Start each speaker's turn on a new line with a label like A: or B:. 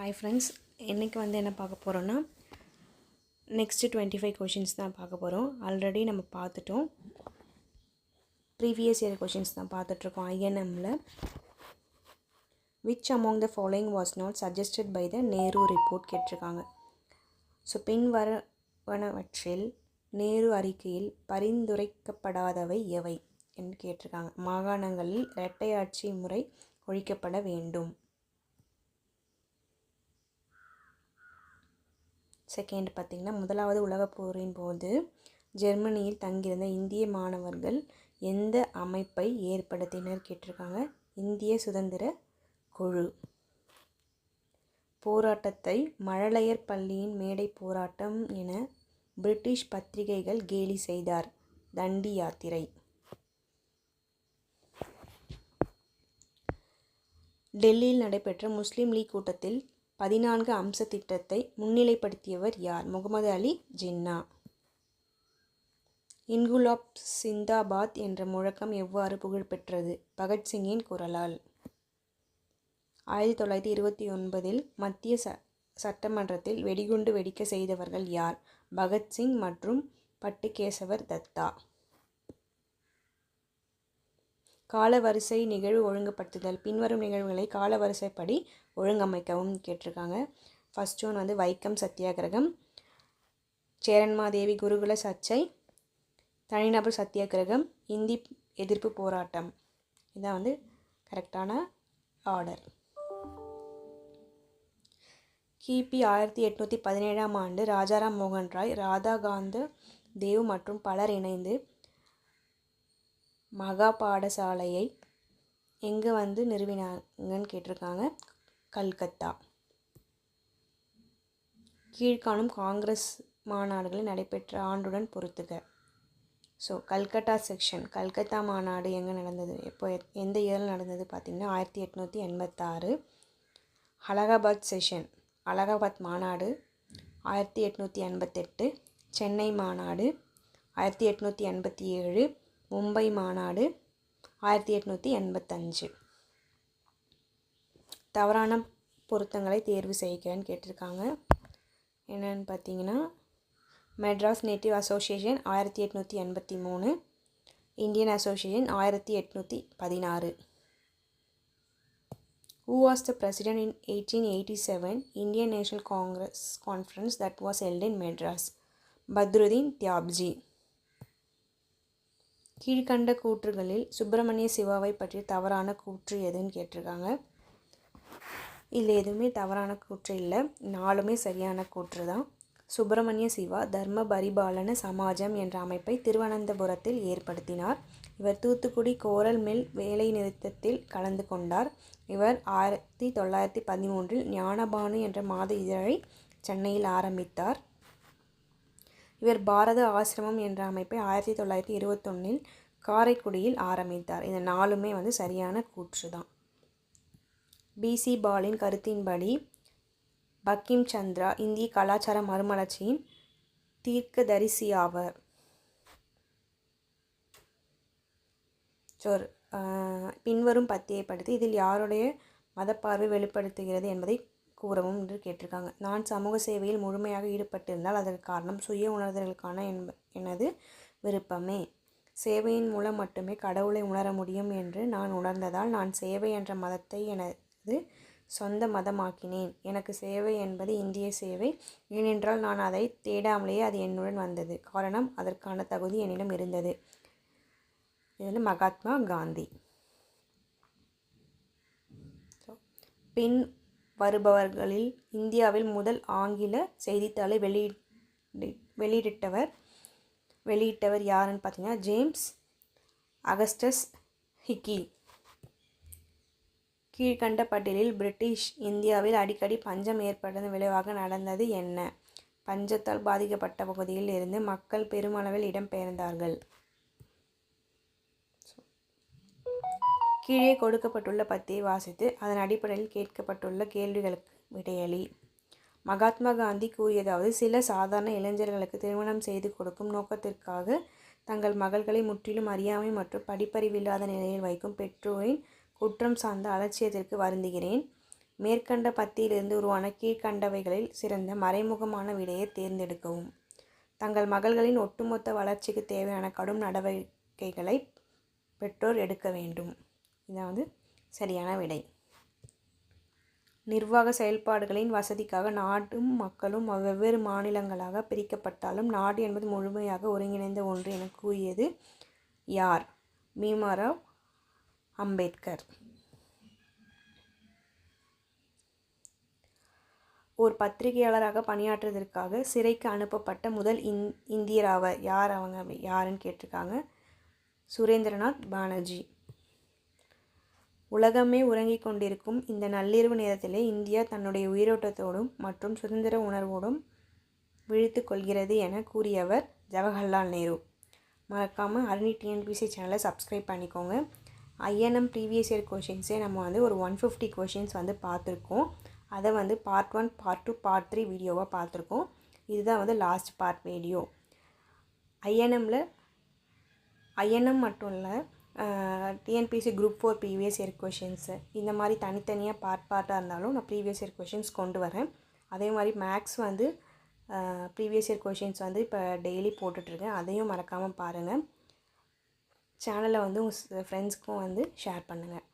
A: Hi friends, இன்றைக்கி என்ன பார்க்க போகிறோன்னா நெக்ஸ்ட்டு 25 கொஷின்ஸ் தான் பார்க்க போகிறோம். ஆல்ரெடி நம்ம பார்த்துட்டோம். ப்ரீவியஸ் இயர் கொஷின்ஸ் தான் பார்த்துட்ருக்கோம். ஐஎன்எம்மில் which among the following was not suggested by the Nehru report கேட்டிருக்காங்க. ஸோ பின்வருவனவற்றில் நேரு அறிக்கையில் பரிந்துரைக்கப்படாதவை எவை என்று கேட்டிருக்காங்க. மாகாணங்களில் இரட்டையாட்சி முறை ஒழிக்கப்பட வேண்டும். செகண்ட் பார்த்திங்கன்னா, முதலாவது உலகப் போரின் போது ஜெர்மனியில் தங்கியிருந்த இந்திய மாணவர்கள் எந்த அமைப்பை ஏற்படுத்தினர் கேட்டிருக்காங்க. இந்திய சுதந்திர குழு. போராட்டத்தை மழலையர் பள்ளியின் மேடை போராட்டம் என பிரிட்டிஷ் பத்திரிகைகள் கேலி செய்தார். தண்டி யாத்திரை. டெல்லியில் நடைபெற்ற முஸ்லீம் லீக் கூட்டத்தில் 14 அம்ச திட்டத்தை முன்னிலைப்படுத்தியவர் யார்? முகமது அலி ஜின்னா. இன்குலாப் சிந்தாபாத் என்ற முழக்கம் எவ்வாறு புகழ்பெற்றது? பகத்சிங்கின் குரலால். 1929 மத்திய சட்டமன்றத்தில் வெடிகுண்டு வெடிக்க செய்தவர்கள் யார்? பகத்சிங் மற்றும் பட்டுகேசவர் தத்தா. காலவரிசை நிகழ்வு ஒழுங்குபடுத்துதல். பின்வரும் நிகழ்வுகளை காலவரிசைப்படி ஒழுங்கமைக்கவும் கேட்டிருக்காங்க. ஃபர்ஸ்ட் ஒன் வைக்கம் சத்தியாகிரகம், சேரன்மாதேவி குருகுல சர்ச்சை, தனிநபர் சத்தியாகிரகம், இந்தி எதிர்ப்பு போராட்டம். இதான் கரெக்டான ஆர்டர். கிபி 1817ஆம் ஆண்டு ராஜாராம் மோகன் ராய், ராதாகாந்த தேவ் மற்றும் பலர் இணைந்து மகா பாடசாலையை எங்கே நிறுவினாங்கன்னு கேட்டிருக்காங்க. கல்கத்தா. கீழ்காணும் காங்கிரஸ் மாநாடுகளில் நடைபெற்ற ஆண்டுடன் பொறுத்துக. So Calcutta section. கல்கத்தா மாநாடு எங்கே நடந்தது, எப்போ, எந்த இயரில் நடந்தது பார்த்திங்கன்னா 1886. அலகாபாத் செஷன், அலகாபாத் மாநாடு 1888. சென்னை மாநாடு 1887. மும்பை மாநாடு 1885. தவறான பொருத்தங்களை தேர்வு செய்கன்னு கேட்டிருக்காங்க. என்னென்னு பார்த்தீங்கன்னா, Madras native association 1883, Indian association 1816. Who was the president in 1887 Indian National Congress conference that was held in Madras? Badruddin Tyabji. கீழ்கண்ட கூற்றுகளில் சுப்பிரமணிய சிவாவை பற்றிய தவறான கூற்று எதுன்னு கேட்டிருக்காங்க. இதில் எதுவுமே தவறான கூற்று இல்லை, 4மே சரியான கூற்று தான். சுப்பிரமணிய சிவா தர்ம பரிபாலன சமாஜம் என்ற அமைப்பை திருவனந்தபுரத்தில் ஏற்படுத்தினார். இவர் தூத்துக்குடி கோரல் மில் வேலை நிறுத்தத்தில் கலந்து கொண்டார். இவர் 1913 ஞானபானு என்ற மாத இதழை சென்னையில் ஆரம்பித்தார். இவர் பாரத ஆசிரமம் என்ற அமைப்பை 1921 காரைக்குடியில் ஆரம்பித்தார். இந்த 4மே சரியான கூற்று தான். பிசி பாலின் கருத்தின்படி பங்கிம் சந்திரா இந்திய கலாச்சார மறுமலர்ச்சியின் தீர்க்கதரிசியாவர். பின்வரும் பத்தியை படித்து இதில் யாருடைய மதப்பார்வை வெளிப்படுத்துகிறது என்பதை கூறவும் என்று கேட்டிருக்காங்க. நான் சமூக சேவையில் முழுமையாக ஈடுபட்டிருந்தால் அதற்கு காரணம் சுய உணர்தலுக்கான எனது விருப்பமே. சேவையின் மூலம் மட்டுமே கடவுளை உணர முடியும் என்று நான் உணர்ந்ததால் நான் சேவை என்ற மதத்தை எனது சொந்த மதமாக்கினேன். எனக்கு சேவை என்பது இந்திய சேவை. ஏனென்றால் நான் அதை தேடாமலேயே அது என்னுடன் வந்தது. காரணம், அதற்கான தகுதி என்னிடம் இருந்தது. இது மகாத்மா காந்தி. பின் வருபவர்களில் இந்தியாவில் முதல் ஆங்கில செய்தித்தாளை வெளியிட்டவர் யாருன்னு பார்த்தீங்கன்னா ஜேம்ஸ் அகஸ்டஸ் ஹிக்கி. கீழ்கண்ட பட்டியலில் பிரிட்டிஷ் இந்தியாவில் அடிக்கடி பஞ்சம் ஏற்பட்டதன் விளைவாக நடந்தது என்ன? பஞ்சத்தால் பாதிக்கப்பட்ட பகுதியில் இருந்து மக்கள் பெருமளவில் இடம்பெயர்ந்தார்கள். கீழே கொடுக்கப்பட்டுள்ள பத்தியை வாசித்து அதன் அடிப்படையில் கேட்கப்பட்டுள்ள கேள்விகளுக்கு விடையளி. மகாத்மா காந்தி கூறியதாவது, சில சாதாரண இளைஞர்களுக்கு திருமணம் செய்து கொடுக்கும் நோக்கத்திற்காக தங்கள் மகள்களை முற்றிலும் அறியாமை மற்றும் படிப்பறிவில்லாத நிலையில் வைக்கும் பெற்றோரின் குற்றம் சார்ந்த அலட்சியத்திற்கு வருந்துகிறேன். மேற்கண்ட பத்தியிலிருந்து உருவான கீழ்கண்டவைகளில் சிறந்த மறைமுகமான விடையை தேர்ந்தெடுக்கவும். தங்கள் மகள்களின் ஒட்டுமொத்த வளர்ச்சிக்கு தேவையான கடும் நடவடிக்கைகளை பெற்றோர் எடுக்க வேண்டும். இதாவது சரியான விடை. நிர்வாக செயல்பாடுகளின் வசதிக்காக நாடும் மக்களும் வெவ்வேறு மாநிலங்களாக பிரிக்கப்பட்டாலும் நாடு என்பது முழுமையாக ஒருங்கிணைந்த ஒன்று என கூறியது யார்? பீம்ராவ் அம்பேத்கர். ஒரு பத்திரிகையாளராக பணியாற்றுவதற்காக சிறைக்கு அனுப்பப்பட்ட முதல் இந்தியராவர் யார்? அவங்க யாருன்னு கேட்டிருக்காங்க. சுரேந்திரநாத் பானர்ஜி. உலகமே உறங்கிக் கொண்டிருக்கும் இந்த நள்ளிரவு நேரத்திலே இந்தியா தன்னுடைய உயிரோட்டத்தோடும் மற்றும் சுதந்திர உணர்வோடும் விழித்து கொள்கிறது என கூறியவர் ஜவஹர்லால் நேரு. மறக்காமல் அரணி டிஎன்பிசி சேனலை சப்ஸ்கிரைப் பண்ணிக்கோங்க. ஐஎன்எம் ப்ரீவியஸ் இயர் கொஷின்ஸே நம்ம ஒரு 150 கொஷின்ஸ் பார்த்துருக்கோம். அதை பார்ட் 1, பார்ட் 2, பார்ட் 3 வீடியோவாக பார்த்துருக்கோம். இதுதான் லாஸ்ட் பார்ட் வீடியோ. ஐஎன்எம் மட்டும் இல்லை, TNPSC group 4 previous year questions இந்த மாதிரி தனித்தனியாக பார்ட்டாக இருந்தாலும் நான் ப்ரீவியஸ் இயர் கொஷின்ஸ் கொண்டு வரேன். அதே மாதிரி மேக்ஸ் ப்ரீவியஸ் இயர் கொஷின்ஸ் இப்போ டெய்லி போட்டுட்ருக்கேன். அதையும் மறக்காமல் பாருங்கள். சேனலை உங்கள் ஃப்ரெண்ட்ஸ்க்கும் ஷேர் பண்ணுங்கள்.